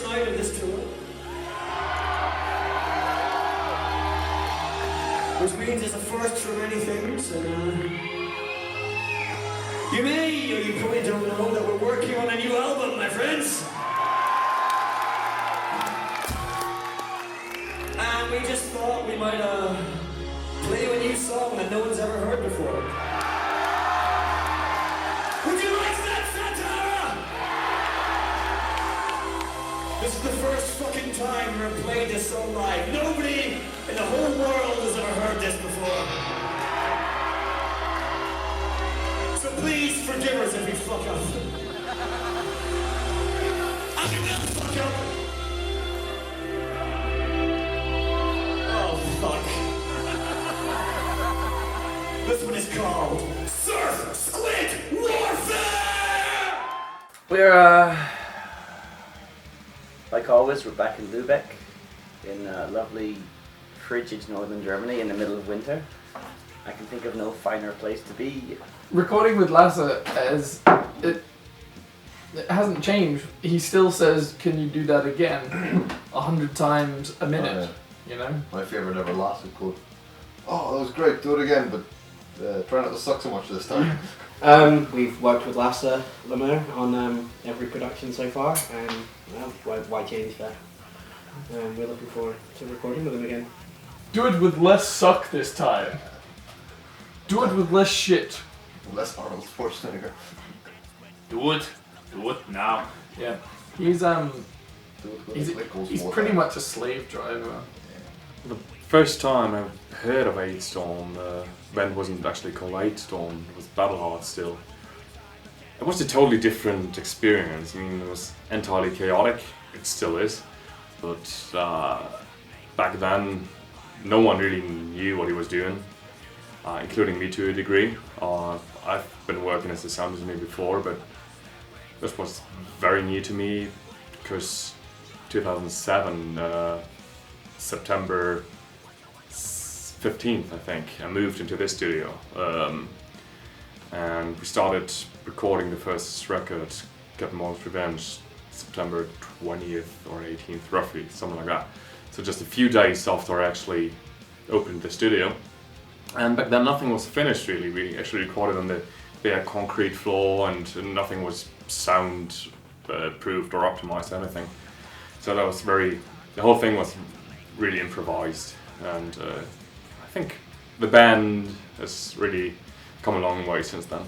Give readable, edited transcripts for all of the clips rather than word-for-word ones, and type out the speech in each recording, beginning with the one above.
night of this tour. Which means it's a first for many things, and you may, or you probably don't know, that we're working on a new album, my friends. And we just thought we might play you a new song that no one's ever heard before. Would you like that, Santara? This is the first fucking time we're playing this song live. Nobody in the whole world has ever heard this before. So please forgive us if we fuck up. And we will fuck up. Oh, fuck. This one is called Surf Squid Warfare! We're, like always, we're back in Lübeck, in lovely, frigid northern Germany in the middle of winter. I can think of no finer place to be. Recording with Lasse, as it hasn't changed. He still says, "Can you do that again?" 100 times a minute. You know. My favourite ever Lasse quote. Oh, that was great. Do it again, but try not to suck so much this time. We've worked with Lasse Lemur on every production so far, and well, why change that? We're looking forward to recording with him again. Do it with less suck this time. Do it with less shit. Less Arnold Schwarzenegger. Do it now. Yeah. He's pretty much a slave driver. The first time I heard of Alestorm, the band wasn't actually called Alestorm, it was Battleheart still. It was a totally different experience. I mean, it was entirely chaotic, it still is, but back then no one really knew what he was doing, including me to a degree. I've been working as a sound engineer before, but this was very new to me because 2007, September 15th, I think, I moved into this studio, and we started recording the first record, Get Most Revenge, September 20th or 18th, roughly, something like that. So just a few days after I actually opened the studio. And back then nothing was finished really. We actually recorded on the bare concrete floor, and nothing was sound proofed or optimized, anything. So that was the whole thing was really improvised, and I think the band has really come a long way since then.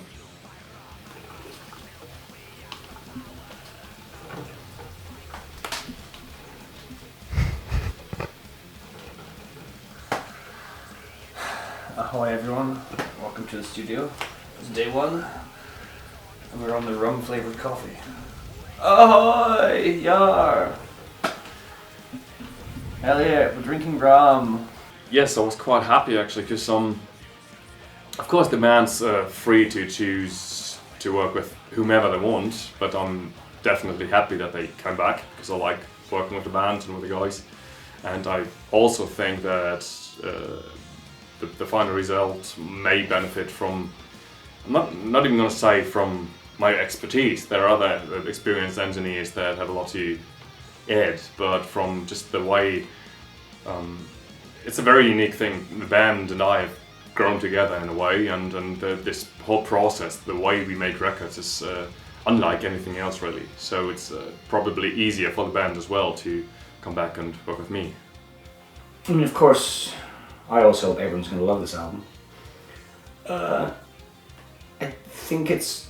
Ahoy everyone, welcome to the studio. It's day one, and we're on the rum flavoured coffee. Ahoy, yar! Hell yeah, we're drinking rum. Yes, I was quite happy actually, because of course the band's free to choose to work with whomever they want, but I'm definitely happy that they came back, because I like working with the band and with the guys. And I also think that the final result may benefit from, I'm not even going to say from my expertise. There are other experienced engineers that have a lot to add, but from just the way, it's a very unique thing. The band and I have grown together in a way, and this whole process, the way we make records, is unlike anything else really. So it's probably easier for the band as well to come back and work with me. I mean, of course, I also hope everyone's going to love this album. I think it's,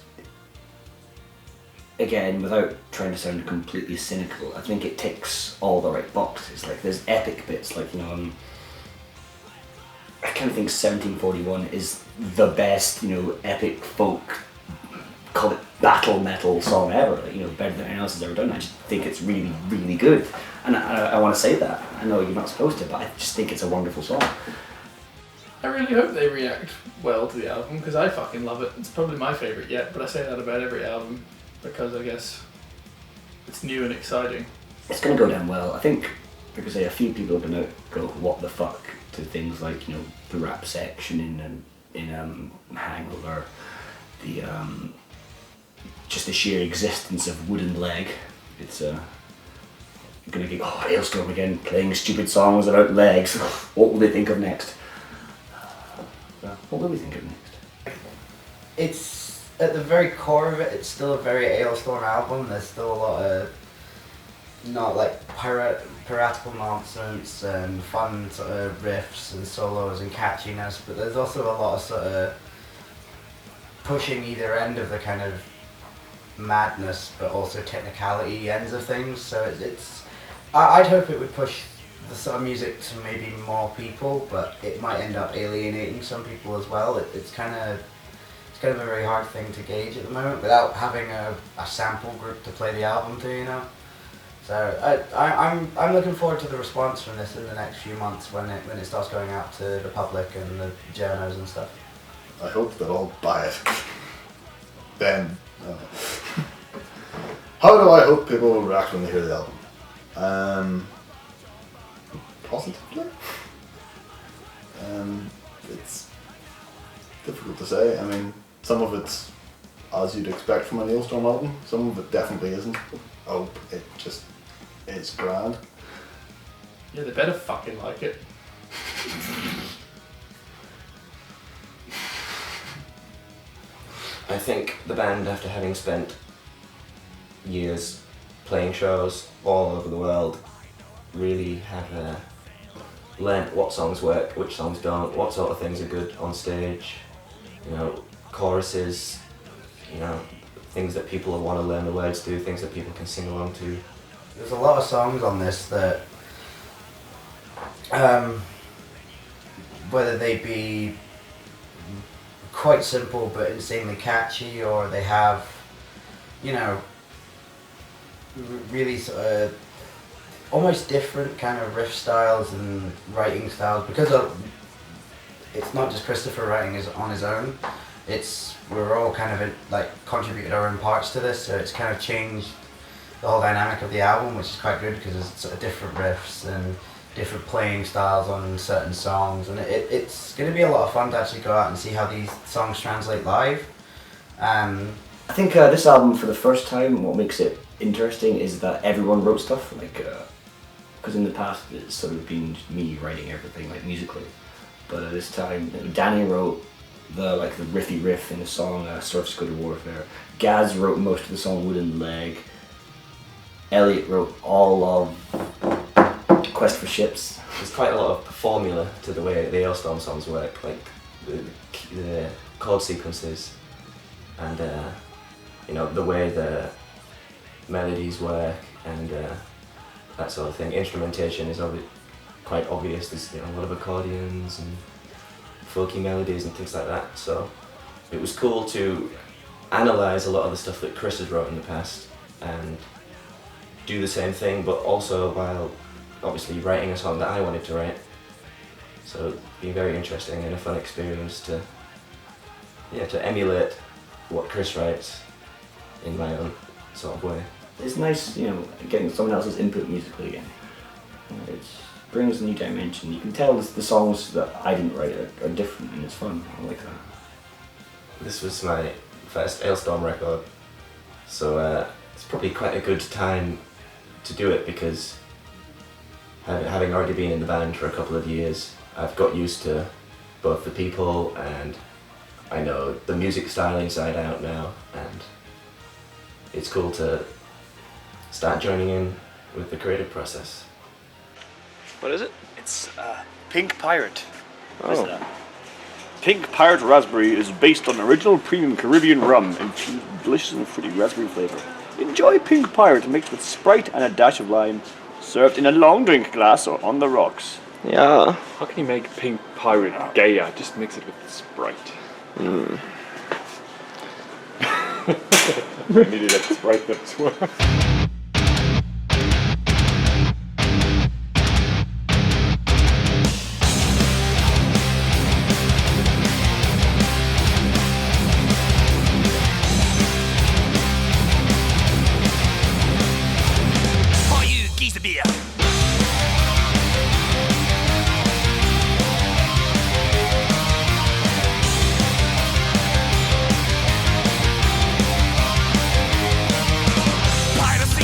again, without trying to sound completely cynical, I think it ticks all the right boxes. Like, there's epic bits, like, you know, I kind of think 1741 is the best, you know, epic folk, call it battle metal song ever. Like, you know, better than anyone else has ever done. I just think it's really, really good. And I want to say that. I know you're not supposed to, but I just think it's a wonderful song. I really hope they react well to the album, because I fucking love it. It's probably my favourite yet, but I say that about every album because I guess it's new and exciting. It's going to go down well. I think, because a few people have been out go, what the fuck, to things like, you know, the rap section in Hangover, the just the sheer existence of Wooden Leg. It's You're gonna get, oh, Alestorm again, playing stupid songs about legs. What will they think of next? What will we think of next? It's at the very core of it. It's still a very Alestorm album. There's still a lot of not like piratical nonsense and fun sort of riffs and solos and catchiness, but there's also a lot of sort of pushing either end of the kind of madness, but also technicality ends of things. So I'd hope it would push the sort of music to maybe more people, but it might end up alienating some people as well. It's kind of a very hard thing to gauge at the moment without having a sample group to play the album to, you know. So I'm looking forward to the response from this in the next few months when it starts going out to the public and the journos and stuff. I hope they'll all buy it. Then, how do I hope people will react when they hear the album? Positively? It's difficult to say. I mean, some of it's as you'd expect from an Alestorm album, some of it definitely isn't. I hope it just is grand. Yeah, they better fucking like it. I think the band, after having spent years playing shows all over the world, really have learnt what songs work, which songs don't, what sort of things are good on stage, you know, choruses, you know, things that people want to learn the words to, things that people can sing along to. There's a lot of songs on this that, whether they be quite simple but insanely catchy, or they have, you know, really sort of almost different kind of riff styles and writing styles, because it's not just Christopher writing on his own. We're all kind of like contributed our own parts to this, so it's kind of changed the whole dynamic of the album, which is quite good because there's sort of different riffs and different playing styles on certain songs, and it's going to be a lot of fun to actually go out and see how these songs translate live. I think this album, for the first time, what makes it interesting is that everyone wrote stuff, like, because in the past it's sort of been me writing everything, like, musically, but this time Danny wrote the riffy riff in the song Surface Coded Warfare. Gaz wrote most of the song Wooden Leg. Elliot wrote all of Quest for Ships. There's quite a lot of formula to the way the Alestorm songs work, like the chord sequences and you know, the way the melodies work and that sort of thing. Instrumentation is quite obvious. There's, you know, a lot of accordions and folky melodies and things like that. So it was cool to analyse a lot of the stuff that Chris has wrote in the past and do the same thing, but also while obviously writing a song that I wanted to write. So it's been very interesting and a fun experience to emulate what Chris writes in my own sort of way. It's nice, you know, getting someone else's input musically again. It brings a new dimension. You can tell the songs that I didn't write are different, and it's fun. I like that. This was my first Alestorm record, so it's probably quite a good time to do it because having already been in the band for a couple of years, I've got used to both the people and I know the music style inside out now, and it's cool to start joining in with the creative process. What is it? It's Pink Pirate. What is Oh. that? Pink Pirate Raspberry is based on original premium Caribbean rum infused with delicious and fruity raspberry flavour. Enjoy Pink Pirate mixed with Sprite and a dash of lime, served in a long drink glass or on the rocks. Yeah. How can you make Pink Pirate gayer? Just mix it with Sprite. Needed that Sprite as well. For you, geese beer. Piracy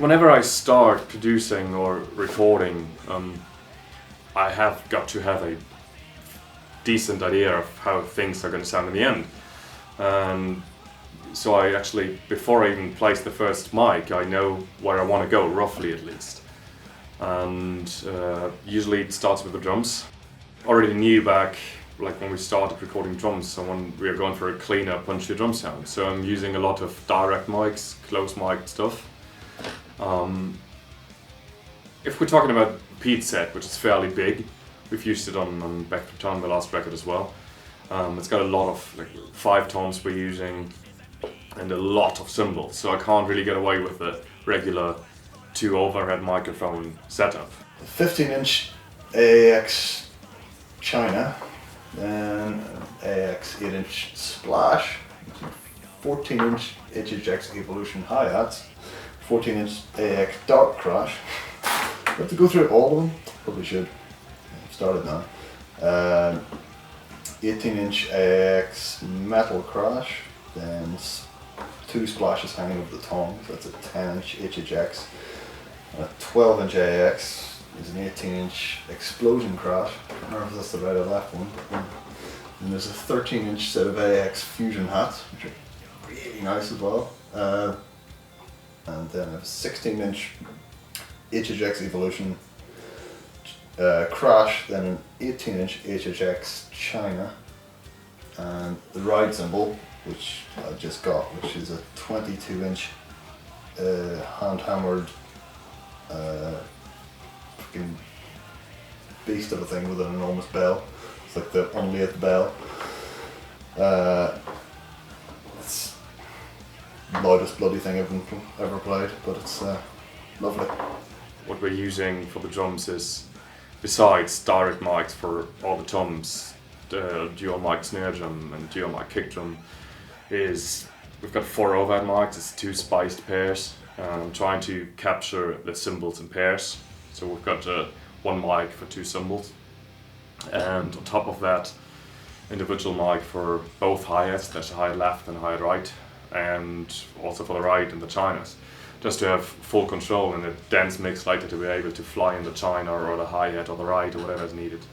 whenever I start producing or recording, I have got to have a decent idea of how things are going to sound in the end. And so I actually, before I even place the first mic, I know where I want to go, roughly at least. And usually it starts with the drums. Already knew back, like when we started recording drums, so when we are going for a cleaner, punchier drum sound. So I'm using a lot of direct mics, close mic stuff. If we're talking about Pete's set, which is fairly big, we've used it on Back to Town, the last record as well. It's got a lot of like 5 toms we're using and a lot of cymbals, so I can't really get away with the regular 2 overhead microphone setup. 15-inch AX China, then AX 8-inch Splash, 14-inch HHX Evolution hi-hats, 14-inch AX Dark Crash. I have to go through all of them? Probably should. I've started now. 18-inch AX Metal Crash, then 2 splashes hanging over the tongs. That's a 10-inch HHX. A 12-inch AX is an 18-inch Explosion Crash. I don't remember if that's the right or left one. And there's a 13-inch set of AX Fusion hats, which are really nice as well. And then I have a 16-inch HHX Evolution Crash, then an 18-inch HHX China, and the ride cymbal, which I just got, which is a 22-inch hand-hammered fucking beast of a thing with an enormous bell. It's like the only at the bell. It's the loudest bloody thing I've ever played, but it's lovely. What we're using for the drums is, besides direct mics for all the toms, the dual mic snare drum and dual mic kick drum, is we've got 4 overhead mics. It's 2 spiced pairs. I'm trying to capture the cymbals in pairs. So we've got 1 mic for 2 cymbals, and on top of that, individual mic for both hi-hats. There's a hi-hat left and a hi-hat right, and also for the right and the chinas, just to have full control in a dense mix later to be able to fly in the china or the hi-hat or the right or whatever is needed.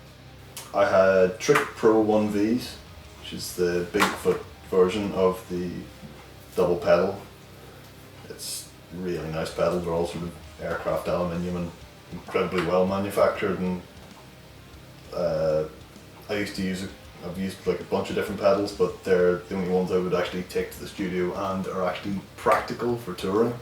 I had Trick Pro 1Vs, which is the Bigfoot version of the double pedal. It's really nice pedals. They're all sort of aircraft aluminium and incredibly well manufactured. And I've used like a bunch of different pedals, but they're the only ones I would actually take to the studio and are actually practical for touring.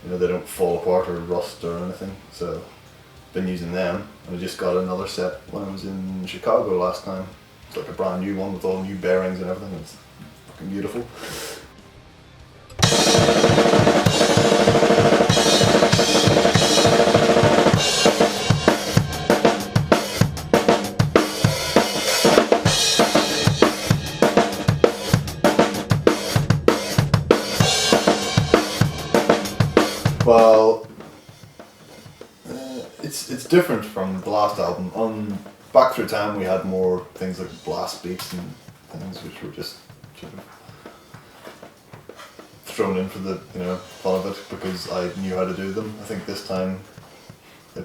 You know, they don't fall apart or rust or anything. So I've been using them. And I just got another set when I was in Chicago last time. It's like a brand new one with all new bearings and everything. It's fucking beautiful. Well, it's different from the last album. On Back Through Time we had more things like blast beats and things which were just sort of thrown in for the fun of it because I knew how to do them. I think this time the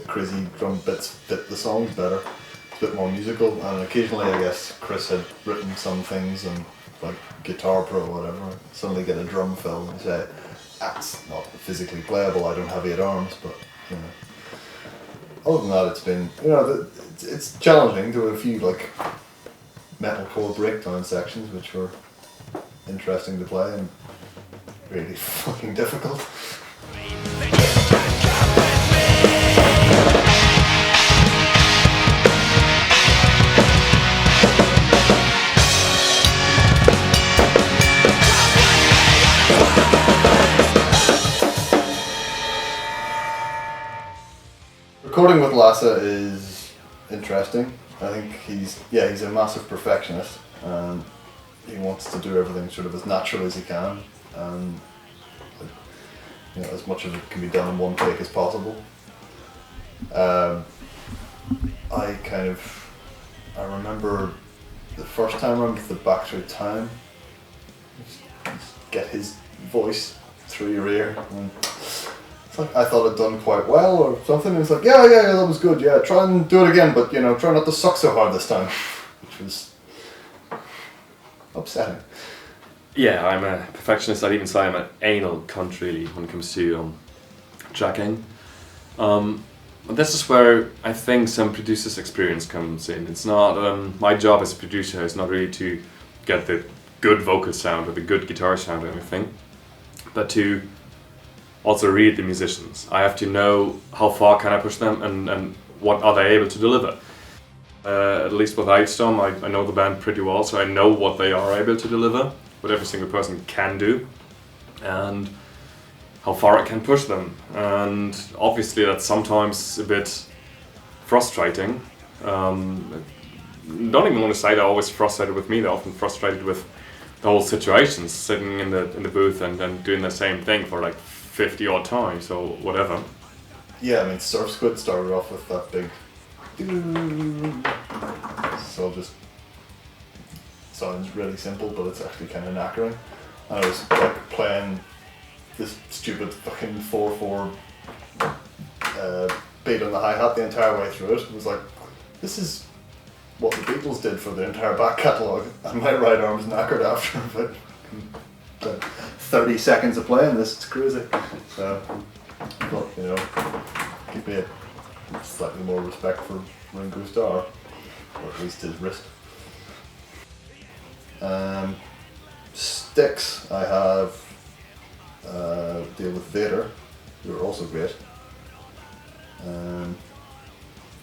crazy drum bits fit the songs better. It's a bit more musical, and occasionally I guess Chris had written some things and like Guitar Pro or whatever, suddenly get a drum fill and say, that's not physically playable, I don't have 8 arms, but other than that it's been, it's challenging. There were a few like metalcore breakdown sections which were interesting to play and really fucking difficult. Recording with Lassa is interesting. I think he's a massive perfectionist and he wants to do everything sort of as natural as he can, and as much of it can be done in one take as possible. I remember the first time around with the Back Through Time, get his voice through your ear. And it's like, I thought I'd done quite well or something. And it's like, yeah, that was good. Yeah, try and do it again, but try not to suck so hard this time, which was upsetting. Yeah, I'm a perfectionist. I'd even say I'm an anal cunt really when it comes to tracking. And this is where I think some producer's experience comes in. It's not, my job as a producer is not really to get the good vocal sound or the good guitar sound or anything, but to also read the musicians. I have to know how far can I push them and what are they able to deliver. At least with Alestorm, I know the band pretty well, so I know what they are able to deliver, what every single person can do, and how far I can push them. And obviously that's sometimes a bit frustrating. Don't even want to say they're always frustrated with me, they're often frustrated with the whole situation, sitting in the booth and doing the same thing for like 50 odd times or whatever. Yeah, I mean, Surf Squid started off with that big so just sounds really simple, but it's actually kind of knackering. And I was like playing this stupid fucking 4/4 beat on the hi-hat the entire way through it. It was like, this is what the Beatles did for the entire back catalogue, and my right arm's knackered after about 30 seconds of playing this. It's crazy. So I thought, give me a slightly more respect for Ringo Starr, or at least his wrist. Sticks, I have deal with Vader, who are also great.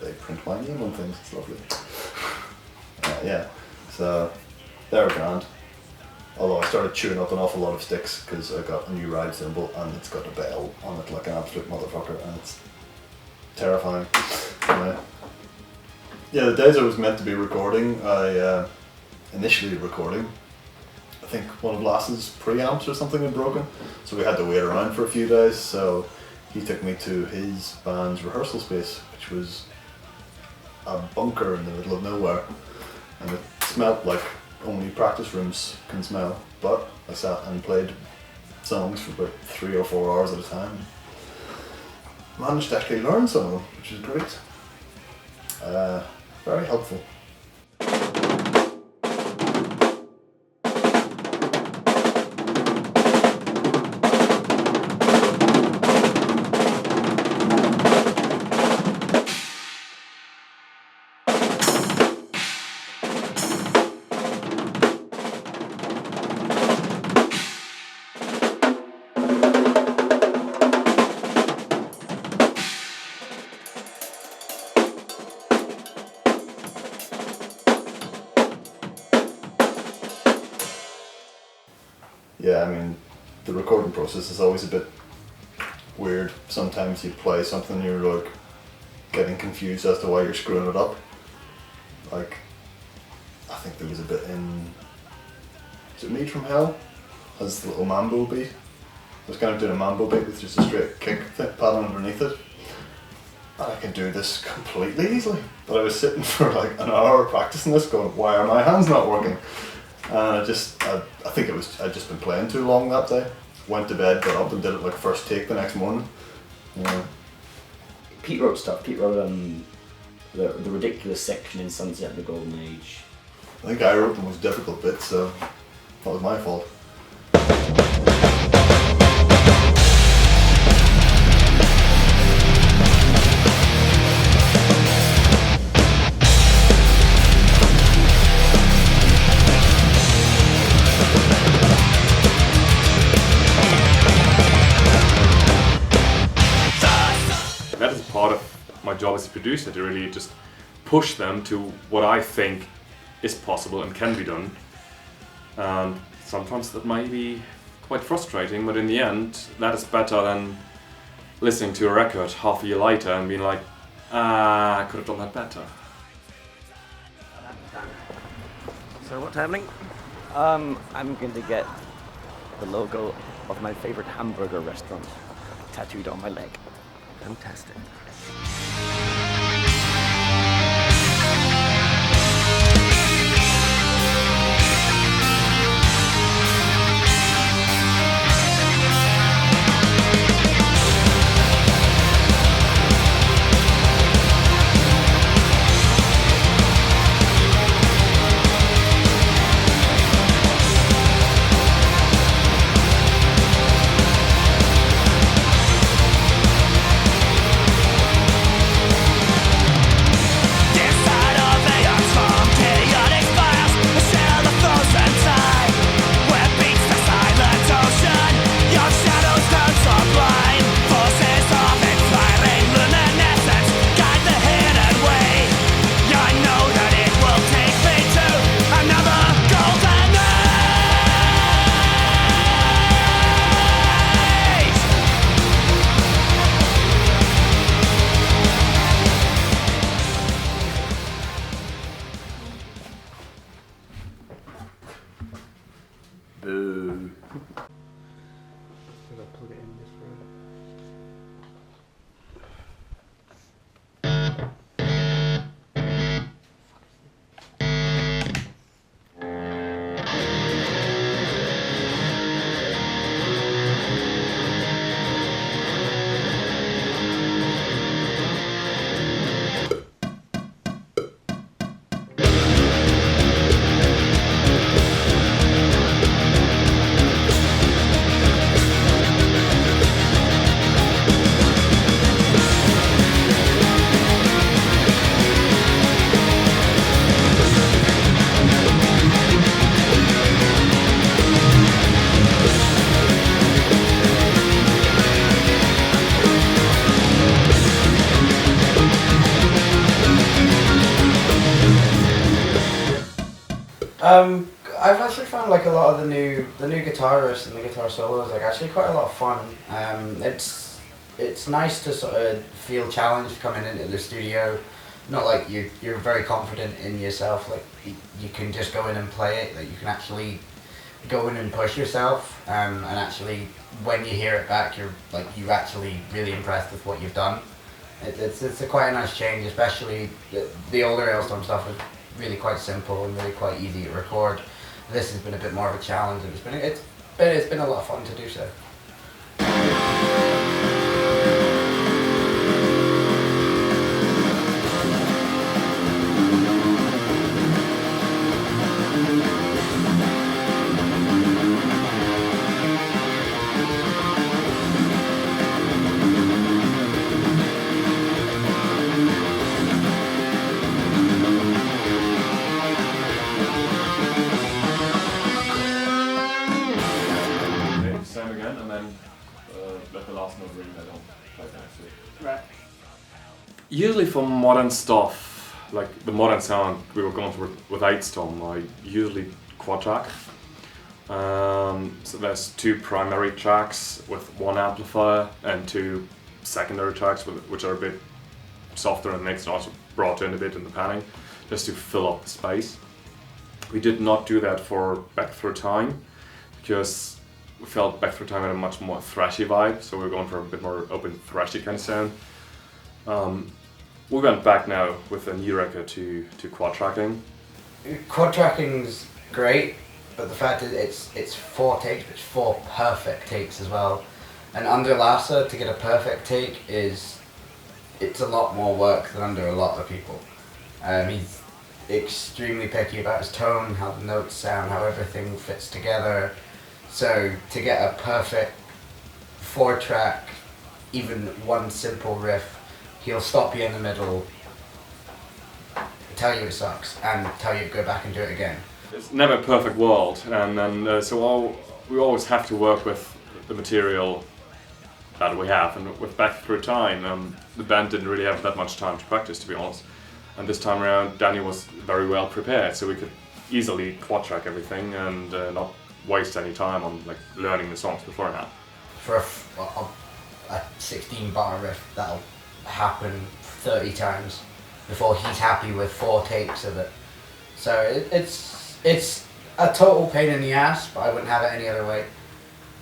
They print my name on things, it's lovely. Yeah, so they're grand. Although I started chewing up an awful lot of sticks because I got a new ride cymbal and it's got a bell on it like an absolute motherfucker, and it's terrifying. Yeah, the days I was meant to be recording, I initially recording, I think one of Lass's preamps or something had broken, so we had to wait around for a few days. So he took me to his band's rehearsal space, which was a bunker in the middle of nowhere, and it smelled like only practice rooms can smell. But I sat and played songs for about 3 or 4 hours at a time. Managed to actually learn some of them, which is great. Very helpful. Yeah, I mean, the recording process is always a bit weird. Sometimes you play something and you're like getting confused as to why you're screwing it up. Like, I think there was a bit in, is it Meat from Hell? Has the little mambo beat. I was kind of doing a mambo beat with just a straight kick pattern underneath it. And I can do this completely easily. But I was sitting for like an hour practicing this going, why are my hands not working? And I think it was, I'd just been playing too long that day. Went to bed, got up and did it like first take the next morning. Yeah. Pete wrote stuff. Pete wrote the ridiculous section in Sunset of the Golden Age. I think I wrote the most difficult bit, so that was my fault. That is part of my job as a producer, to really just push them to what I think is possible and can be done. And sometimes that might be quite frustrating, but in the end, that is better than listening to a record half a year later and being like, I could have done that better. So what's happening? I'm going to get the logo of my favorite hamburger restaurant tattooed on my leg. Fantastic. Boo. I'll plug it in just for I've actually found like a lot of the new guitar riffs and the guitar solos like actually quite a lot of fun. It's nice to sort of feel challenged coming into the studio. Not like you're very confident in yourself. Like you can just go in and play it. Like you can actually go in and push yourself. And actually, when you hear it back, you're actually really impressed with what you've done. It's quite a nice change, especially the older Alestorm stuff was really quite simple and really quite easy to record. This has been a bit more of a challenge, and it's been a lot of fun to do so. Same again, and then let the last note ring. I don't play that. Right. Usually for modern stuff, like the modern sound we were going for with Alestorm, I usually quad track. So there's 2 primary tracks with 1 amplifier and 2 secondary tracks which are a bit softer and mixed, and also brought in a bit in the panning, just to fill up the space. We did not do that for Back Through Time because we felt Back Through Time had a much more thrashy vibe, so we were going for a bit more open thrashy kind of sound. We went back now with a new record to quad tracking. Quad tracking's great, but the fact is it's 4 takes, but it's 4 perfect takes as well. And under Lassa, to get a perfect take it's a lot more work than under a lot of people. He's extremely picky about his tone, how the notes sound, how everything fits together. So to get a perfect 4-track, even 1 simple riff, he'll stop you in the middle, tell you it sucks, and tell you to go back and do it again. It's never a perfect world, and then we always have to work with the material that we have. And with Back Through Time, the band didn't really have that much time to practice, to be honest. And this time around, Danny was very well prepared, so we could easily quad track everything and not waste any time on like learning the songs beforehand. For a 16-bar riff, that'll happen 30 times before he's happy with 4 takes of it. So it's a total pain in the ass, but I wouldn't have it any other way,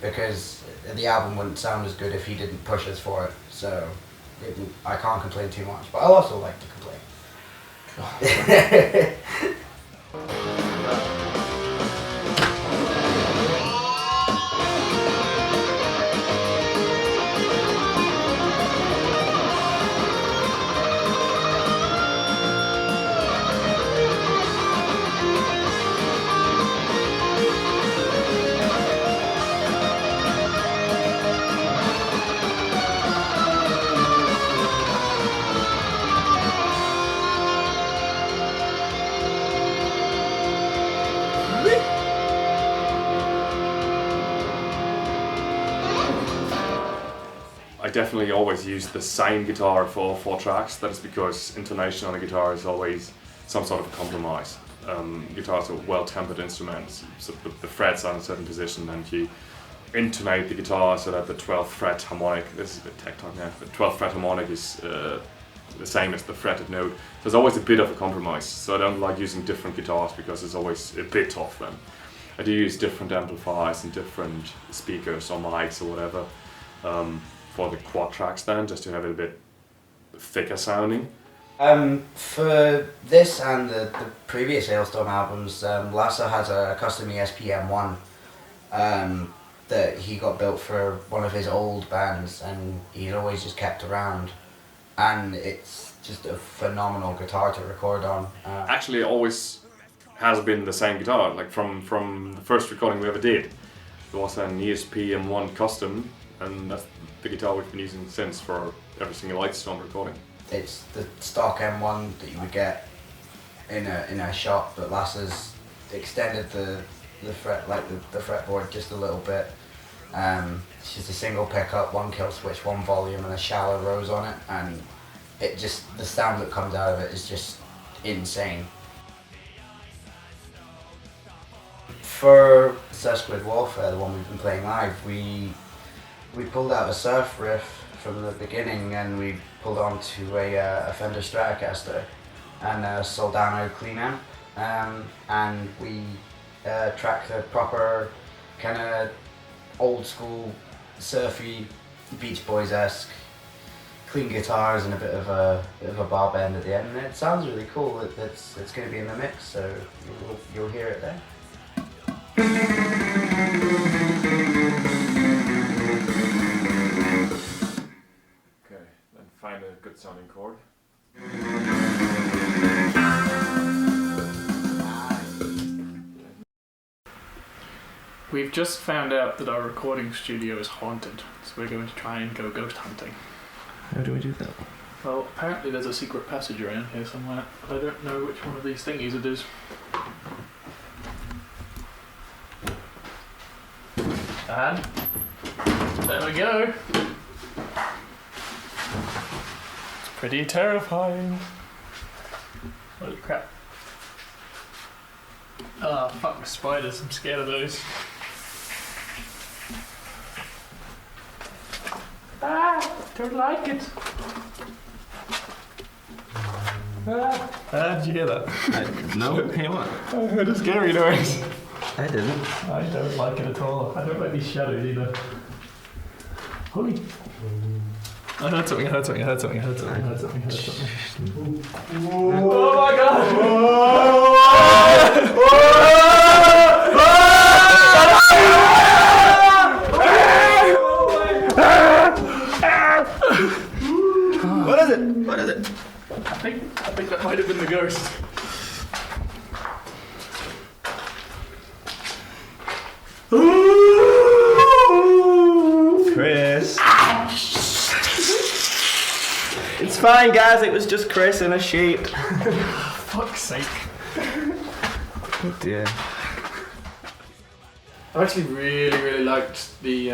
because the album wouldn't sound as good if he didn't push us for it. So I can't complain too much, but I'll also like to complain. I definitely always use the same guitar for all 4 tracks. That is because intonation on a guitar is always some sort of a compromise. Guitars are well-tempered instruments, so the frets are in a certain position, and you intonate the guitar so that the 12th fret harmonic, this is a bit tech talk now, the 12th fret harmonic is the same as the fretted note. There's always a bit of a compromise, so I don't like using different guitars because it's always a bit off them. I do use different amplifiers and different speakers or mics or whatever for the quad tracks then, just to have it a bit thicker sounding. For this and the previous Alestorm albums, Lasse has a custom ESP M1 that he got built for one of his old bands, and he's always just kept around, and it's just a phenomenal guitar to record on. Actually, it always has been the same guitar, like from the first recording we ever did. It was an ESP M1 custom, and that's the guitar we've been using since for every single Alestorm recording. It's the stock M1 that you would get in a shop, but Lasse's extended the fretboard just a little bit. It's just a single pickup, one kill switch, one volume, and a shallow rose on it, and it just, the sound that comes out of it is just insane. For Sesquid Warfare, the one we've been playing live, we pulled out a surf riff from the beginning, and we pulled onto a Fender Stratocaster and a Soldano clean amp, and we tracked a proper kind of old school surfy Beach Boys-esque clean guitars and a bit of a bar bend at the end, and it sounds really cool. It's going to be in the mix, so you'll hear it there. Okay, then find a good sounding chord. We've just found out that our recording studio is haunted, so we're going to try and go ghost hunting. How do we do that? Well, apparently there's a secret passage around here somewhere, but I don't know which one of these thingies it is. And there we go. It's pretty terrifying. Holy crap. Oh, fuck with spiders, I'm scared of those. Don't like it. Did you hear that? No, hey what? I heard a scary noise. I didn't. I don't like it at all. I don't like these shadows either. Holy. I heard something, I heard something, I heard something, I heard something, I heard something, I heard something. Oh my god! What is it? What is it? I think that might have been the ghost. Chris. It's fine, guys. It was just Chris and a sheep. Fuck's sake. Oh dear. I actually really liked the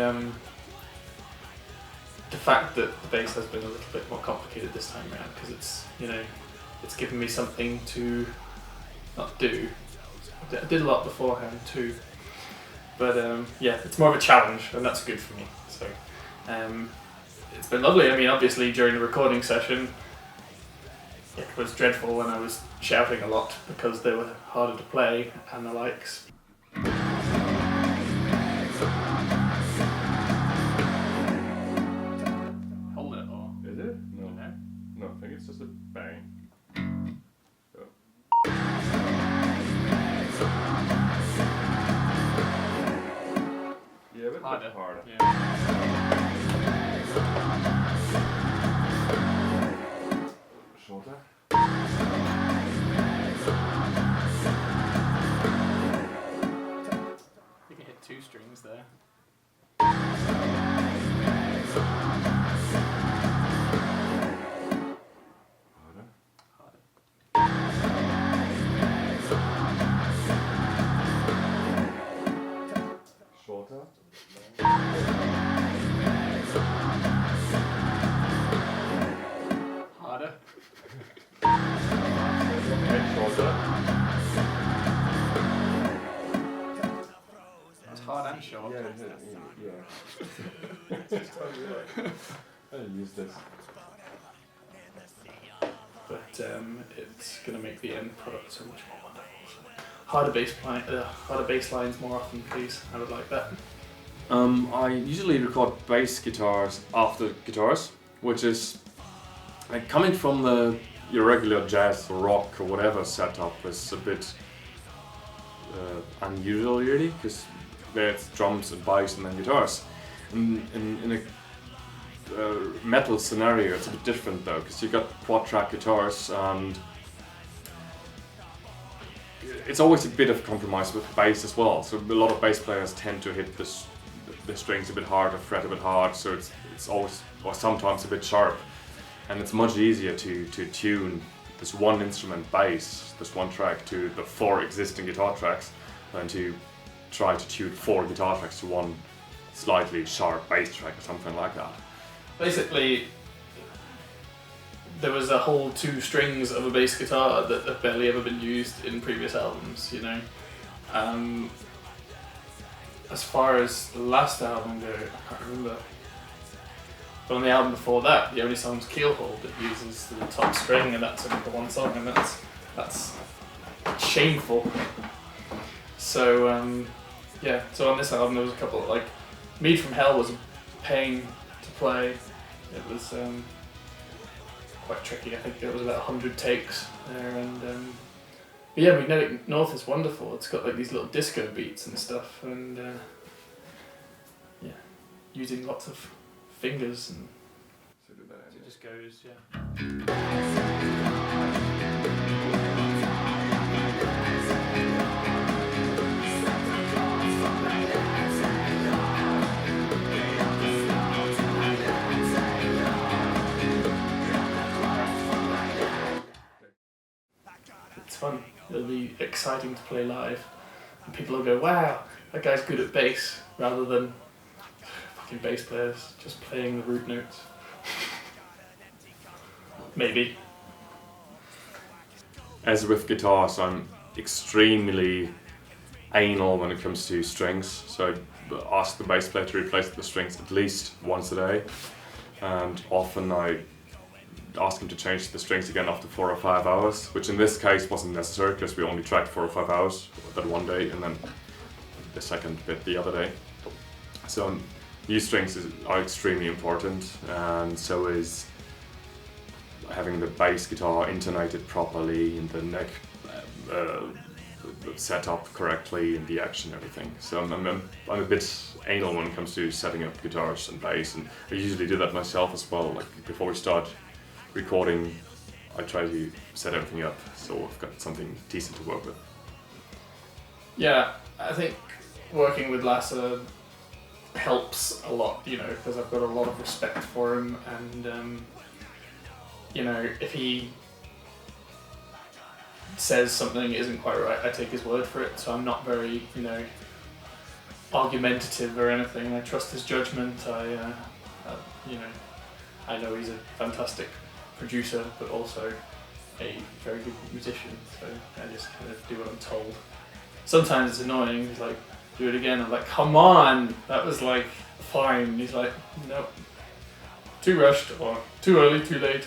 fact that the bass has been a little bit more complicated this time around, because it's, you know, it's given me something to not do. I did a lot beforehand too, but yeah, it's more of a challenge, and that's good for me. So it's been lovely. I mean, obviously during the recording session, it was dreadful when I was shouting a lot because they were harder to play and the likes. Hold it, or Is it? No. no? No, I think it's just a bang. Oh. Yeah, a bit Harder. harder. Yeah. Shorter. You can hit two strings there. Harder. Shorter. Harder. Okay, shorter. It's hard and short. Yeah. I use this. But it's going to make the end product so much more wonderful. So harder bass lines more often, please. I would like that. I usually record bass guitars after guitars, which is like coming from your regular jazz or rock or whatever setup is a bit unusual really, because there's drums and bass and then guitars. In a metal scenario it's a bit different though, because you've got quad track guitars and it's always a bit of a compromise with bass as well. So a lot of bass players tend to hit the strings a bit hard or fret a bit hard, so it's always or sometimes a bit sharp, and it's much easier to tune this one instrument bass, this one track, to the 4 existing guitar tracks than to try to tune 4 guitar tracks to one slightly sharp bass track or something like that. Basically, there was a whole 2 strings of a bass guitar that have barely ever been used in previous albums, you know. As far as the last album goes, I can't remember. But on the album before that, the only song's Keelhauled that uses the top string, and that's only for one song, and that's shameful. So yeah, so on this album there was a couple like Mead from Hell was a pain to play. It was quite tricky. I think it was about 100 takes there, and but yeah, Magnetic North is wonderful. It's got like these little disco beats and stuff, and yeah, using lots of fingers and so it just goes, yeah. It's fun. It'll be exciting to play live, and people will go, "Wow, that guy's good at bass," rather than fucking bass players just playing the root notes. Maybe. As with guitars, I'm extremely anal when it comes to strings, so I ask the bass player to replace the strings at least once a day, and often I ask him to change the strings again after 4 or 5 hours, which in this case wasn't necessary because we only tracked 4 or 5 hours that one day and then the second bit the other day. So new strings are extremely important, and so is having the bass guitar intonated properly and the neck set up correctly and the action, everything. So I'm a bit anal when it comes to setting up guitars and bass, and I usually do that myself as well. Like before we start recording, I try to set everything up so I've got something decent to work with. Yeah, I think working with Lasse helps a lot, you know, because I've got a lot of respect for him, and you know, if he says something isn't quite right, I take his word for it, so I'm not very, you know, argumentative or anything. I trust his judgment. You know, I know he's a fantastic producer, but also a very good musician, so I just kind of do what I'm told. Sometimes it's annoying, he's like, do it again, I'm like, come on, that was like, fine. He's like, nope, too rushed, or too early, too late.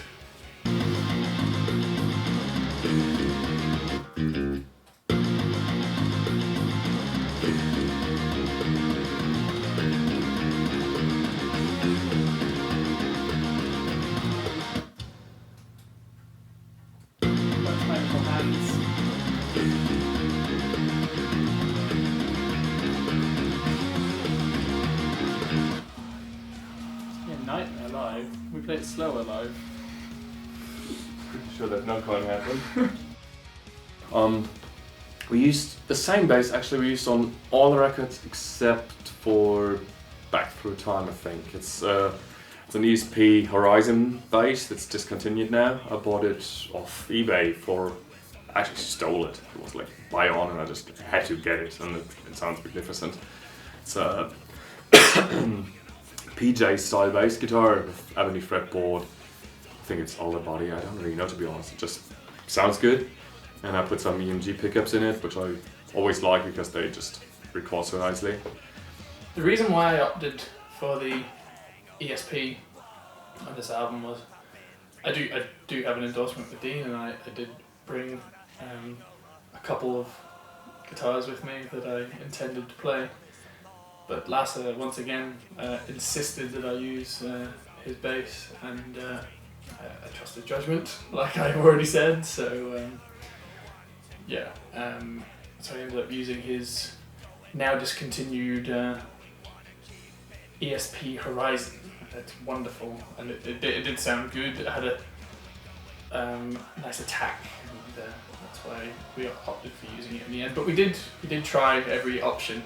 Nightmare live. We play it slower live. Pretty sure that's not going to happen. We used the same bass, actually we used on all the records except for Back Through Time, I think. It's an ESP Horizon bass that's discontinued now. I bought it off eBay I actually stole it. It was like buy on and I just had to get it, and it sounds magnificent. It's a PJ style bass guitar with ebony fretboard. I think it's all the body, I don't really know, to be honest. It just sounds good. And I put some EMG pickups in it, which I always like because they just record so nicely. The reason why I opted for the ESP on this album was I do have an endorsement with Dean, and I did bring a couple of guitars with me that I intended to play. But Lasse, once again, insisted that I use his bass, and I trusted judgment, like I've already said, so yeah. So I ended up using his now discontinued ESP Horizon. It's wonderful, and it did sound good. It had a nice attack, and that's why we opted for using it in the end. But we did try every option.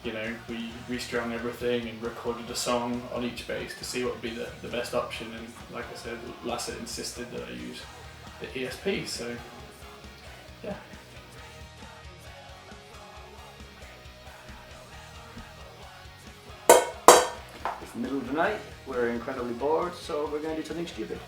You know, we restrung everything and recorded a song on each bass to see what would be the best option. And like I said, Lasse insisted that I use the ESP. So yeah. It's the middle of the night, we're incredibly bored, so we're going to do something stupid.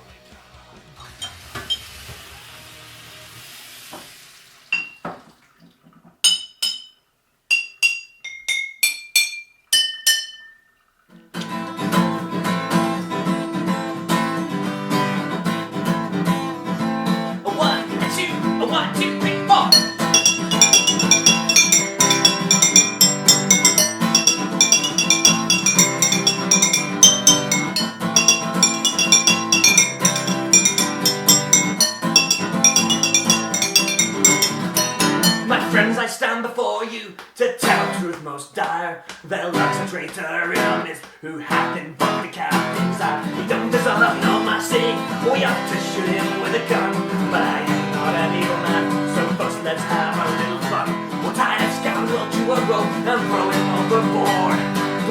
Friends, I stand before you to tell truth most dire. There lurks a traitor in our midst who hath invoked the captain's eye. He don't deserve no mercy, we ought to shoot him with a gun. But I am not an evil man, so first let's have a little fun. We'll tie that scoundrel to a rope and throw him overboard.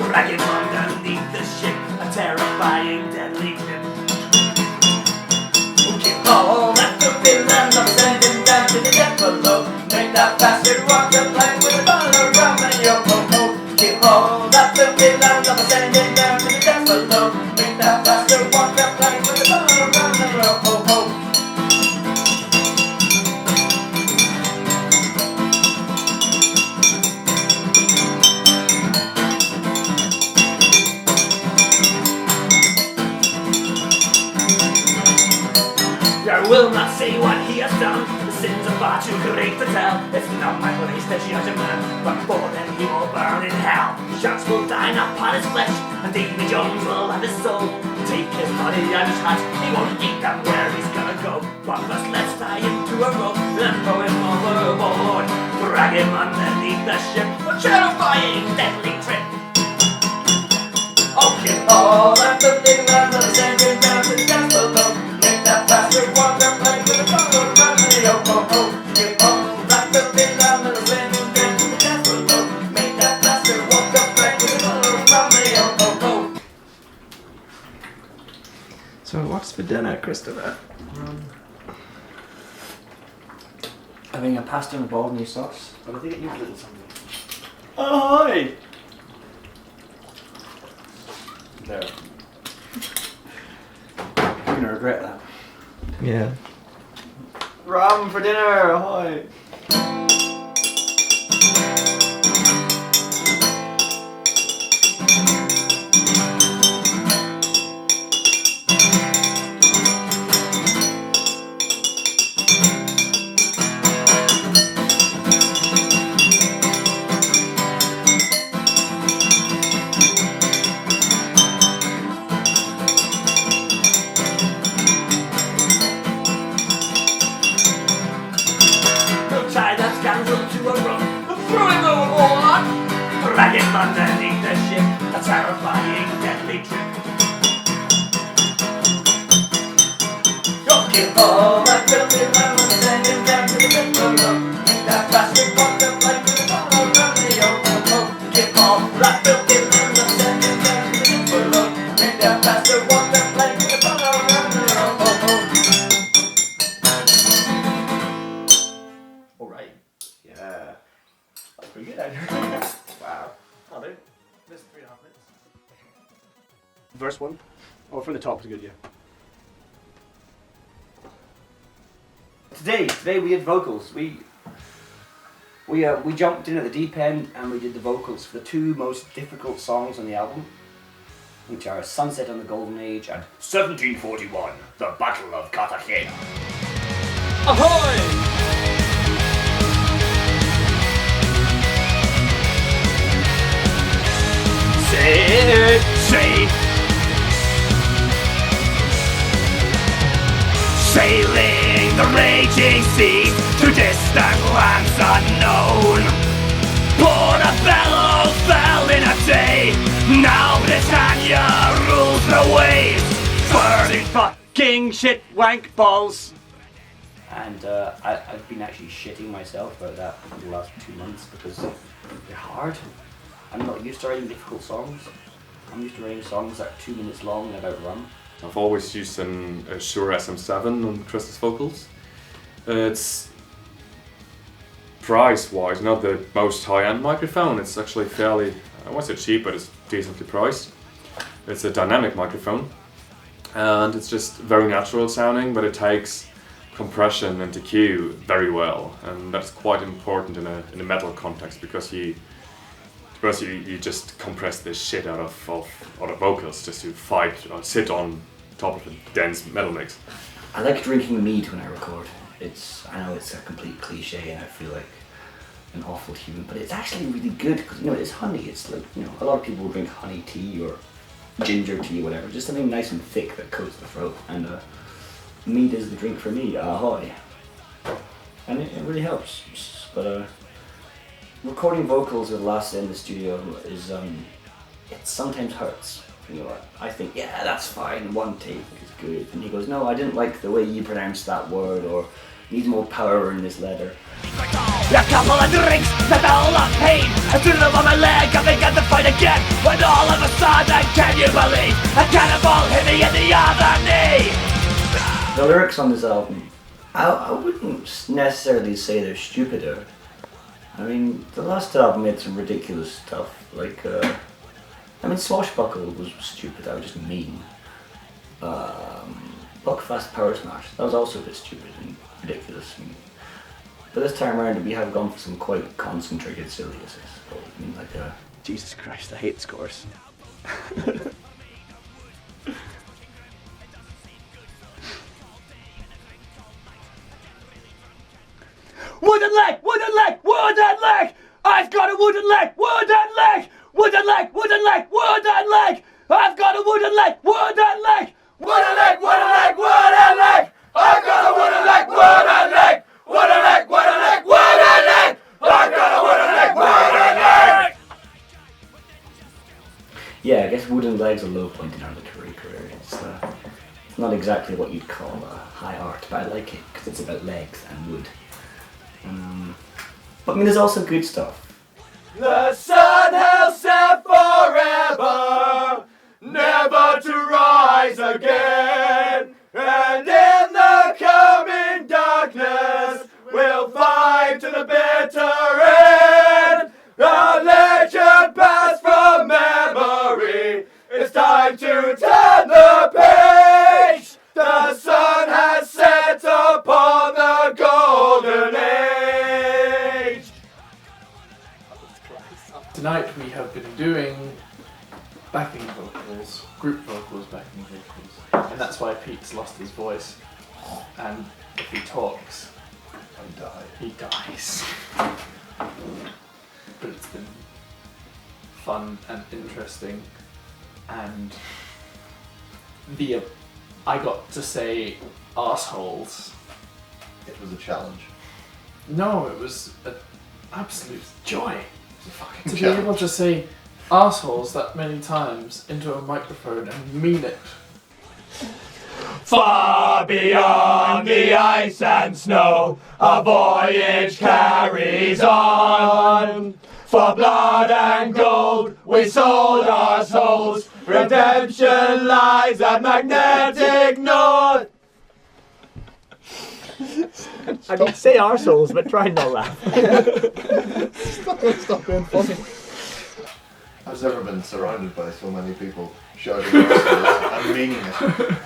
Drag him underneath the ship, a terrifying deadly grip. We'll kill all that the villain of send him down to the depth below. Make that bastard walk the plank with a bottle of rum and your po-po. Kill all that the villain of send him down to the depth below. Make that bastard walk the plank with a bottle of rum and your po-po. I will not say what he has done. The sins are far too great to tell. It's not my place to judge a man, but for them he will burn in hell. Sharks will dine upon his flesh, and Davy Jones will have his soul. Take his body and his heart, he won't eat them where he's gonna go. But first let's tie him to a rope and throw him overboard. Drag him underneath the ship, a terrifying deadly trip. Oh, kill all that the thing that will send him down to the depths below. Make that bastard walk the plank with a bottle of rum and yo ho ho. Kill all that the thing that will send him down to the depths below. Make that bastard walk the plank with a bottle of rum and yo ho ho. So what's for dinner, Christopher? Having a pasta and bolognese sauce, but I think it needs a little something. Oh, hi! There. You're gonna regret that. Yeah. Ram for dinner, ahoy! Tie that scoundrel to a rope and throw him overboard. Drag him underneath the ship, a terrifying deadly trip. You'll kill all that filthy rum and send him down to the pit below. Make that bastard walk the plank with a bottle of rum and yo ho ho. Kill all that filthy rum and send him down to the pit below. Make that bastard walk the plank with a bottle of rum and yo ho ho. Alright. Yeah. That's pretty good, Andrew. Wow. I'll do. This is 3.5 minutes. Verse 1? Oh, from the top is good, yeah. Today we did vocals. We jumped in at the deep end and we did the vocals for the two most difficult songs on the album, which are Sunset on the Golden Age and 1741, the Battle of Cartagena. Ahoy! sailing the raging seas to distant lands unknown. Portobello fell in a day, now Britannia rules the waves. Burning fucking shit wank balls. And I've been actually shitting myself about that for the last 2 months because they're hard. I'm not used to writing difficult songs. I'm used to writing songs that are 2 minutes long and about rum. I've always used a Shure SM7 on Chris's vocals. It's price-wise not the most high-end microphone. It's actually fairly, I won't say cheap, but it's decently priced. It's a dynamic microphone, and it's just very natural sounding, but it takes compression and EQ very well, and that's quite important in a metal context because you just compress the shit out of other vocals just to fight or sit on top of a dense metal mix. I like drinking mead when I record. I know it's a complete cliche and I feel like an awful human, but it's actually really good because it's honey. It's like, a lot of people drink honey tea or ginger tea or whatever, just something nice and thick that coats the throat, and mead is the drink for me, ahoy. And it really helps, but recording vocals with Lasse in the studio is, it sometimes hurts. I think, yeah, that's fine, one take is good. And he goes, no, I didn't like the way you pronounced that word, or needs more power in this letter. A couple of drinks, that's all of pain. I stood up on my leg, I began to fight again. When all of a sudden, can you believe, a cannonball hit me in the other knee? The lyrics on this album, I wouldn't necessarily say they're stupider. I mean, the last album made some ridiculous stuff, like, Swashbuckle was stupid, that was just mean. Buckfast Power Smash, that was also a bit stupid and ridiculous. But this time around we have gone for some quite concentrated silliness, I suppose. Jesus Christ, I hate scores. Wooden leg, wooden leg, wooden leg! I've got a wooden leg, wooden leg! Wooden leg, wooden leg, wooden leg! I've got a wooden leg, wooden leg! Wooden leg, wooden leg, wooden leg! I've got a wooden leg, wooden leg! Wooden leg, wooden leg, wooden leg! I've got a wooden leg, wooden leg! Yeah, I guess Wooden Leg's a low point in our literary career. It's not exactly what you'd call high art, but I like it because it's about legs and wood. But there's also good stuff. The sun has set forever, never to rise again. And in the coming darkness, we'll fight to the bitter end. A legend passed from memory, it's time to turn the page. The sun has set upon the golden age. Tonight we have been doing backing vocals, group vocals, backing vocals, and that's why Pete's lost his voice. And if he talks, he dies. But it's been fun and interesting, and I got to say arseholes. It was a challenge. No, it was an absolute joy It's a fucking to be challenge. able to say arseholes that many times into a microphone and mean it. Far beyond the ice and snow, a voyage carries on. For blood and gold, we sold our souls. Redemption lies at magnetic north. I mean, say arseholes, but try and not laugh. Stop being funny. I've never been surrounded by so many people shouting and meaning it.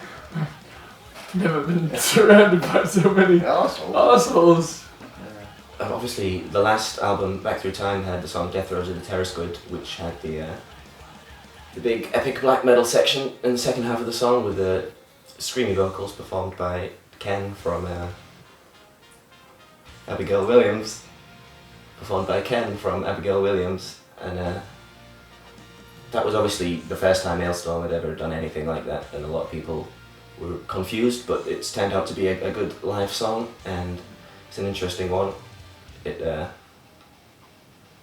Never been surrounded by so many arseholes. Obviously, the last album, Back Through Time, had the song Death Rose of the Terror Squid, which had the big epic black metal section in the second half of the song with the screamy vocals performed by Ken from Abigail Williams. And that was obviously the first time Alestorm had ever done anything like that, and a lot of people were confused, but it's turned out to be a good live song, and it's an interesting one. I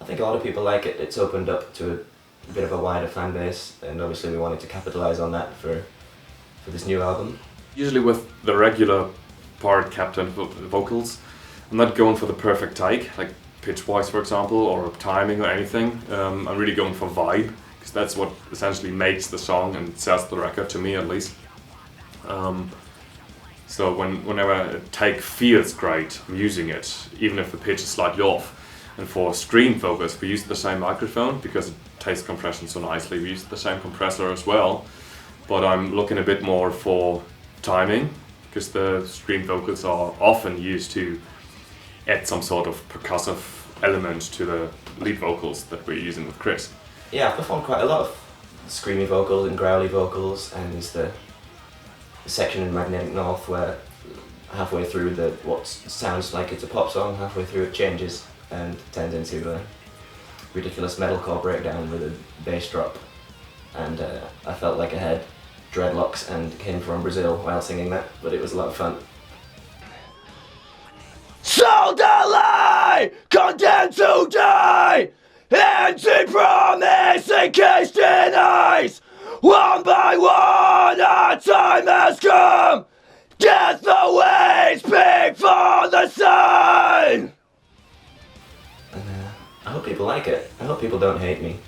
think a lot of people like it. It's opened up to a bit of a wider fan base, and obviously we wanted to capitalise on that for this new album. Usually with the regular part kept in vocals, I'm not going for the perfect take, like pitch-wise for example, or timing or anything. I'm really going for vibe, because that's what essentially makes the song and sells the record, to me at least. So whenever a take feels great, I'm using it, even if the pitch is slightly off. And for screen focus, we use the same microphone because it takes compression so nicely. We use the same compressor as well, but I'm looking a bit more for timing, because the screen vocals are often used to add some sort of percussive element to the lead vocals that we're using with Chris. Yeah, I've performed quite a lot of screamy vocals and growly vocals, and there's the section in Magnetic North where halfway through what sounds like it's a pop song, halfway through it changes and turns into a ridiculous metalcore breakdown with a bass drop, and I felt like I had dreadlocks and came from Brazil while singing that, but it was a lot of fun. So delay, condemned to die, empty promise encased in ice. One by one, our time has come. Death awaits, big for the sun. And I hope people like it. I hope people don't hate me.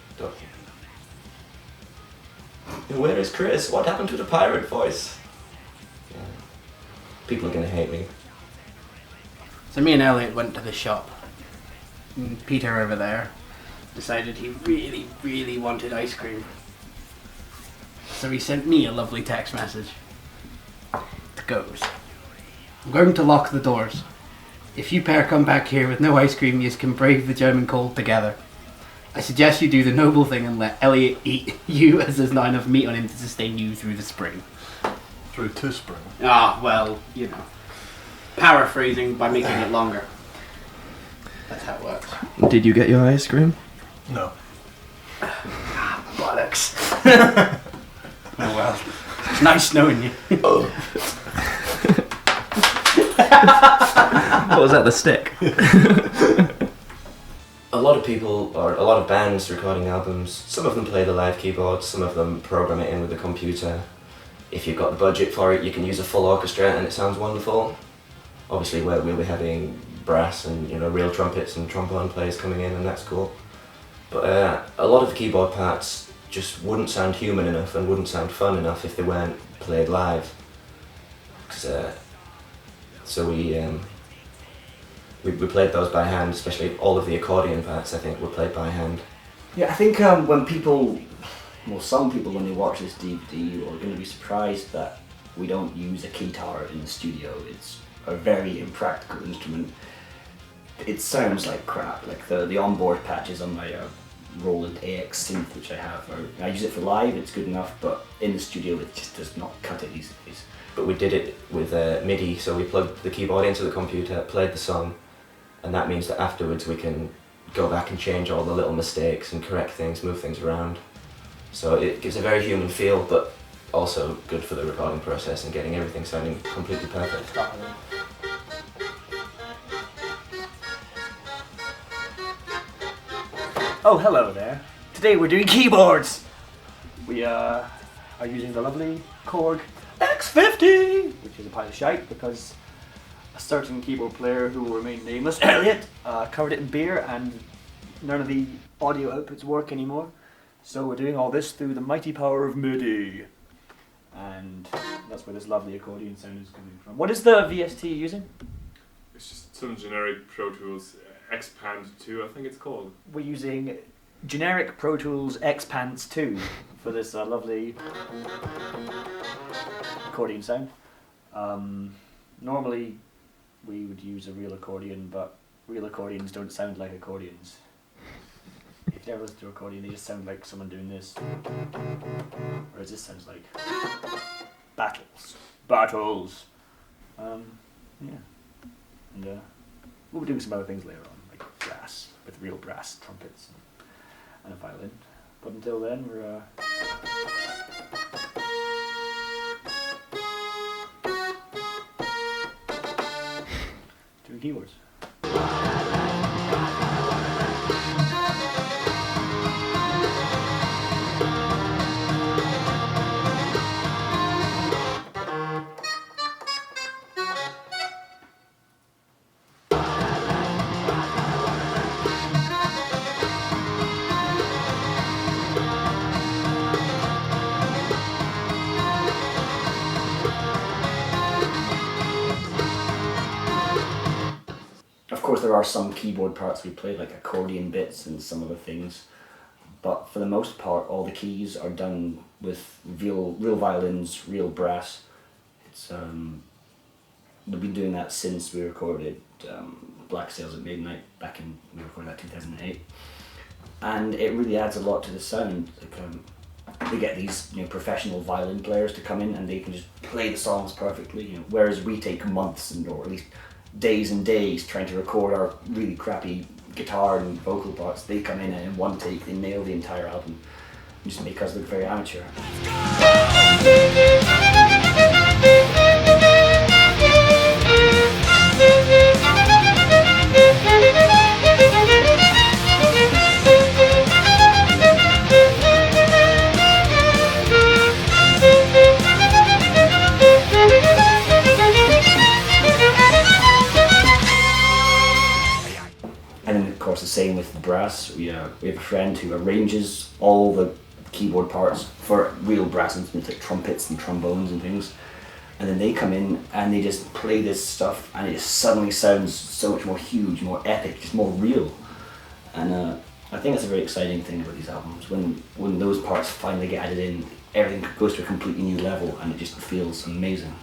Where is Chris? What happened to the pirate voice? Yeah. People are gonna hate me. So me and Elliot went to the shop, and Peter over there decided he really, really wanted ice cream. So he sent me a lovely text message. It goes, I'm going to lock the doors. If you pair come back here with no ice cream, you can brave the German cold together. I suggest you do the noble thing and let Elliot eat you, as there's not enough meat on him to sustain you through the spring. Through to spring. Ah, well, you know. Paraphrasing by making it longer. That's how it works. Did you get your ice cream? No. Bollocks. Oh well. It's nice knowing you. What was that, the stick? A lot of people, or a lot of bands recording albums, some of them play the live keyboard, some of them program it in with the computer. If you've got the budget for it, you can use a full orchestra and it sounds wonderful. Obviously we'll be having brass and real trumpets and trombone players coming in, and that's cool. But a lot of the keyboard parts just wouldn't sound human enough and wouldn't sound fun enough if they weren't played live. So we played those by hand, especially all of the accordion parts I think were played by hand. Yeah, I think some people when they watch this DVD are going to be surprised that we don't use a guitar in the studio. It's a very impractical instrument. It sounds like crap. Like the onboard patches on my Roland AX synth, which I have, I use it for live, it's good enough, but in the studio it just does not cut it these days. But we did it with MIDI, so we plugged the keyboard into the computer, played the song, and that means that afterwards we can go back and change all the little mistakes and correct things, move things around. So it gives a very human feel, but also good for the recording process and getting everything sounding completely perfect. Oh, hello there. Today we're doing keyboards. We are using the lovely Korg X50, which is a pile of shite because a certain keyboard player who will remain nameless, Elliot, covered it in beer and none of the audio outputs work anymore. So we're doing all this through the mighty power of MIDI. And that's where this lovely accordion sound is coming from. What is the VST using? It's just some generic Pro Tools Expand 2, I think it's called. We're using generic Pro Tools Xpants 2 for this lovely accordion sound. Normally we would use a real accordion, but real accordions don't sound like accordions. If you ever listen to an accordion, they just sound like someone doing this. Whereas this sounds like battles. Battles! Yeah. And we'll be doing some other things later on, like brass, with real brass trumpets and a violin. But until then, we're keyboards. Of course, there are some keyboard parts we play, like accordion bits and some other things, but for the most part, all the keys are done with real violins, real brass. It's we've been doing that since we recorded Black Sails at Midnight back in, we recorded that 2008, and it really adds a lot to the sound. Like, they get these professional violin players to come in and they can just play the songs perfectly, whereas we take months or at least days and days trying to record our really crappy guitar and vocal parts. They come in and in one take they nail the entire album and just make us look very amateur. The same with the brass. We have a friend who arranges all the keyboard parts for real brass instruments like trumpets and trombones and things, and then they come in and they just play this stuff and it just suddenly sounds so much more huge, more epic, just more real. And I think that's a very exciting thing about these albums. When those parts finally get added in, everything goes to a completely new level and it just feels amazing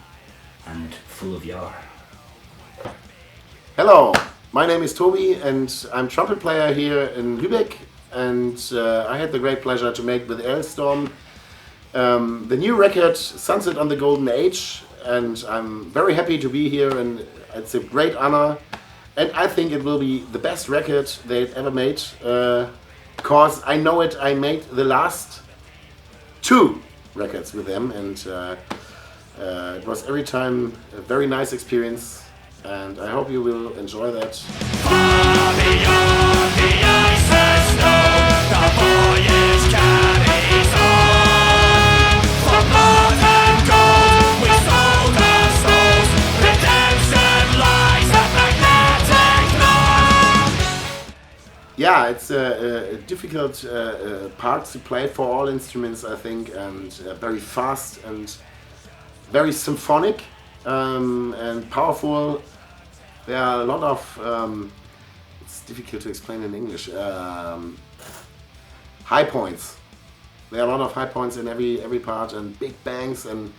and full of yar. Hello! My name is Toby and I'm trumpet player here in Lübeck, and I had the great pleasure to make with Alestorm the new record Sunset on the Golden Age, and I'm very happy to be here and it's a great honor, and I think it will be the best record they've ever made, because I know it. I made the last 2 records with them, and it was every time a very nice experience. And I hope you will enjoy that. Far beyond the ice and snow, the voyage carries on. For blood and gold, we sold our souls. Redemption lies at magnetic north. Yeah, it's a difficult part to play for all instruments, I think, and very fast and very symphonic and powerful. There are a lot of, it's difficult to explain in English, high points. There are a lot of high points in every part, and big bangs, and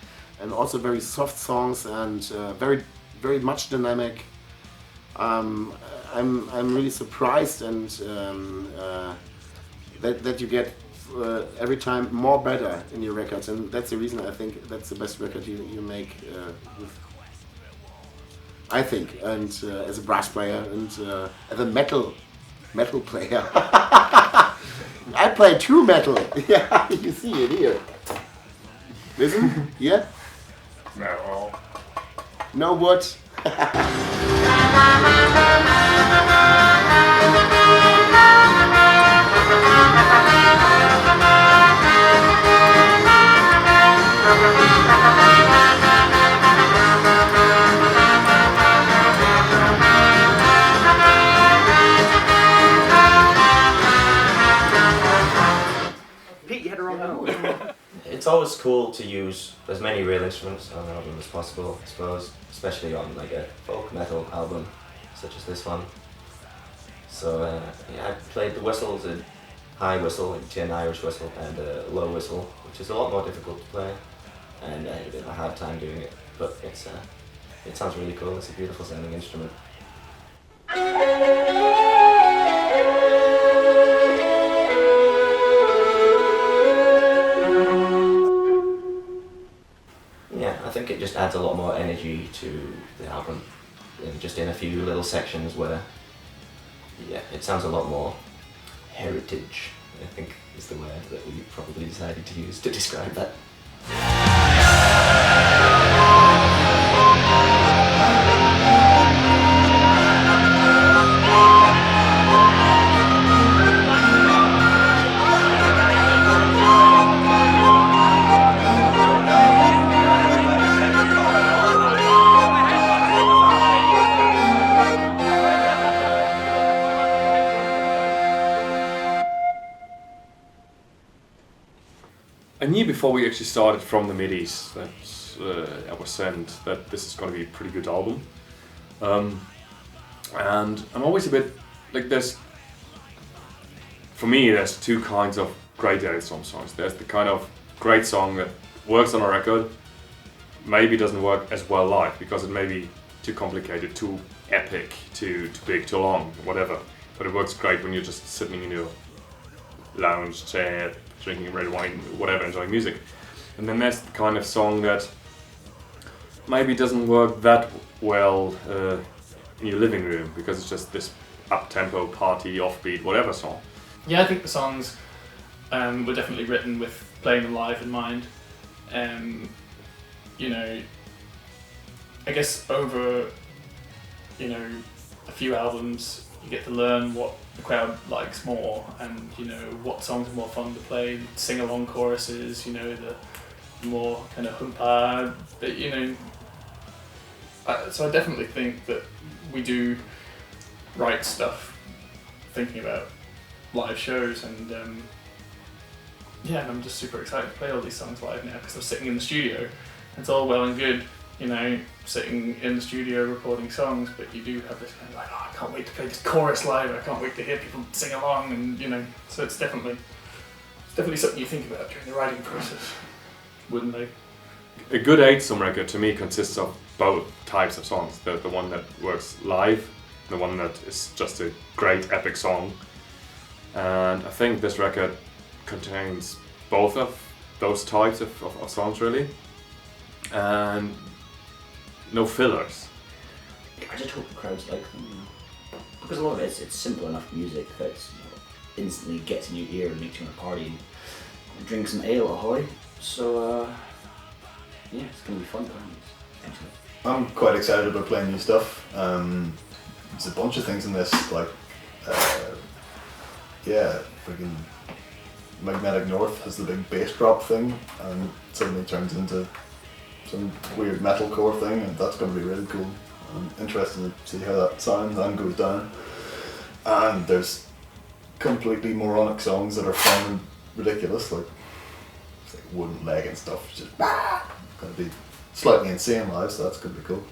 also very soft songs, and very much dynamic. I'm really surprised and that you get every time more better in your records, and that's the reason I think that's the best record you make with. I think, and as a brass player and as a metal player. I play true metal. Yeah, you see it here. Listen, yeah? No. No what? It's always cool to use as many real instruments on an album as possible, I suppose, especially on like a folk metal album such as this one. So yeah, I played the whistles, a high whistle, a tin Irish whistle, and a low whistle, which is a lot more difficult to play, and I had a hard time doing it, but it sounds really cool. It's a beautiful sounding instrument. Yeah, I think it just adds a lot more energy to the album, just in a few little sections where, yeah, it sounds a lot more heritage, I think is the word that we probably decided to use to describe that. I knew before we actually started from the midis that I was sent that this is going to be a pretty good album. And I'm always a bit like for me there's two kinds of great Alestorm songs. There's the kind of great song that works on a record, maybe doesn't work as well live because it may be too complicated, too epic, too big, too long, whatever. But it works great when you're just sitting in your lounge chair, drinking red wine, whatever, enjoying music. And then there's the kind of song that maybe doesn't work that well in your living room because it's just this up-tempo, party, offbeat, whatever song. Yeah, I think the songs were definitely written with playing them live in mind. You know, I guess over, you know, a few albums you get to learn what the crowd likes more and, you know, what songs are more fun to play, sing-along choruses, you know, the more kind of humpa, but, you know, so I definitely think that we do write stuff thinking about live shows and yeah, and I'm just super excited to play all these songs live now because I'm sitting in the studio. It's all well and good, you know, sitting in the studio recording songs, but you do have this kind of like, oh, I can't wait to play this chorus live, I can't wait to hear people sing along, and you know, so it's definitely something you think about during the writing process, wouldn't they? A good Alestorm record to me consists of both types of songs. The one that works live, the one that is just a great epic song. And I think this record contains both of those types of songs really. And no fillers. I just hope the crowds like them. Because a lot of it's simple enough music that instantly gets in your ear and makes you want to party and drink some ale, ahoy. So, yeah, it's going to be fun playing this. I'm quite excited about playing new stuff. There's a bunch of things in this, like, yeah, freaking Magnetic North has the big bass drop thing, and suddenly turns into some weird metalcore thing, and that's going to be really cool. I'm interested to see how that sounds and goes down. And there's completely moronic songs that are fun and ridiculous, like wooden leg and stuff. It's just going to be slightly insane live, so that's going to be cool.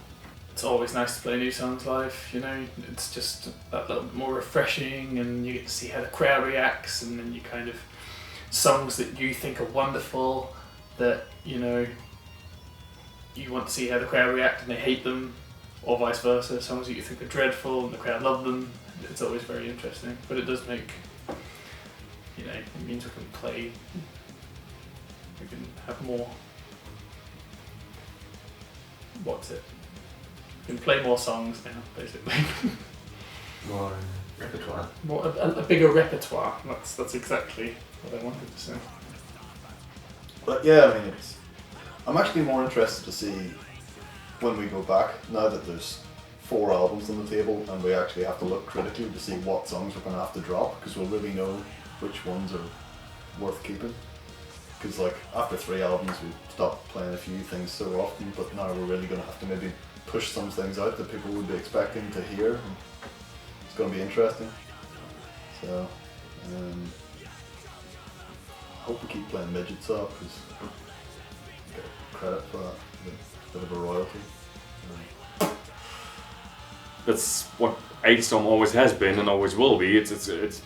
It's always nice to play new songs live, you know, it's just that little bit more refreshing and you get to see how the crowd reacts, and then you kind of, songs that you think are wonderful, that, you know, you want to see how the crowd react and they hate them, or vice versa, songs that you think are dreadful and the crowd love them. It's always very interesting, but it does make, you know, it means we can play, we can have more, what's it? We can play more songs now, basically. More repertoire. More a bigger repertoire. That's exactly what I wanted to say. But yeah, I mean, I'm actually more interested to see when we go back, now that there's 4 albums on the table and we actually have to look critically to see what songs we're going to have to drop, because we'll really know which ones are worth keeping. Because like after 3 albums we stopped playing a few things so often, but now we're really going to have to maybe push some things out that people would be expecting to hear. And it's going to be interesting. So, I hope we keep playing Midgets up, because get credit for that, a bit of a royalty. That's what Alestorm always has been and always will be. It's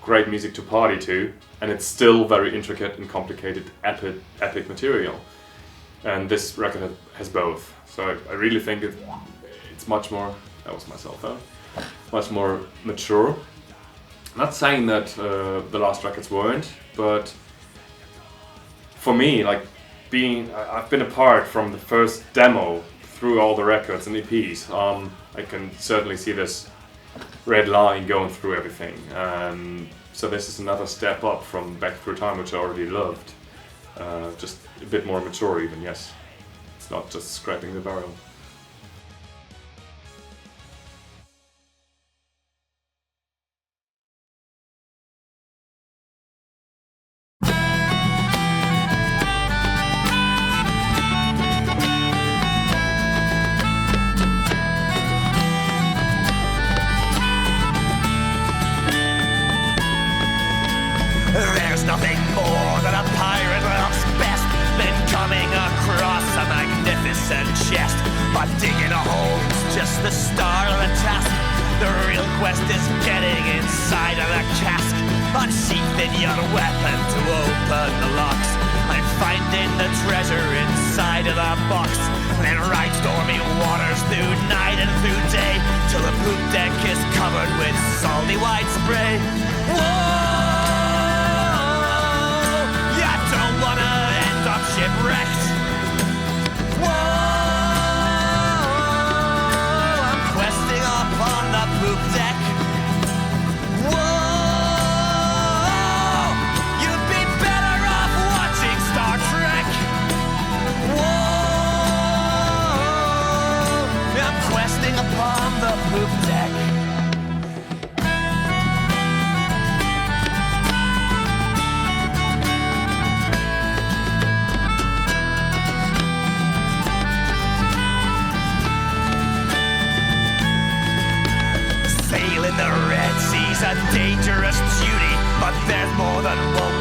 great music to party to, and it's still very intricate and complicated epic material. And this record has both. So I really think it's much more, that was my cell phone, much more mature. Not saying that the last records weren't, but for me, like I've been apart from the first demo through all the records and EPs. I can certainly see this red line going through everything. So this is another step up from Back Through Time, which I already loved. Just a bit more mature even, yes. It's not just scraping the barrel. There's nothing more than a pirate loves your weapon to open the locks. I'm finding the treasure inside of the box, and ride stormy waters through night and through day, till the poop deck is covered with salty white spray. Whoa, you don't wanna end up shipwrecked. Whoa, I'm questing up on the poop deck. Whoa, you'd be better off watching Star Trek. Whoa, I'm questing upon the poop deck. Sailing the Red Sea's a dangerous duty, but there's more than one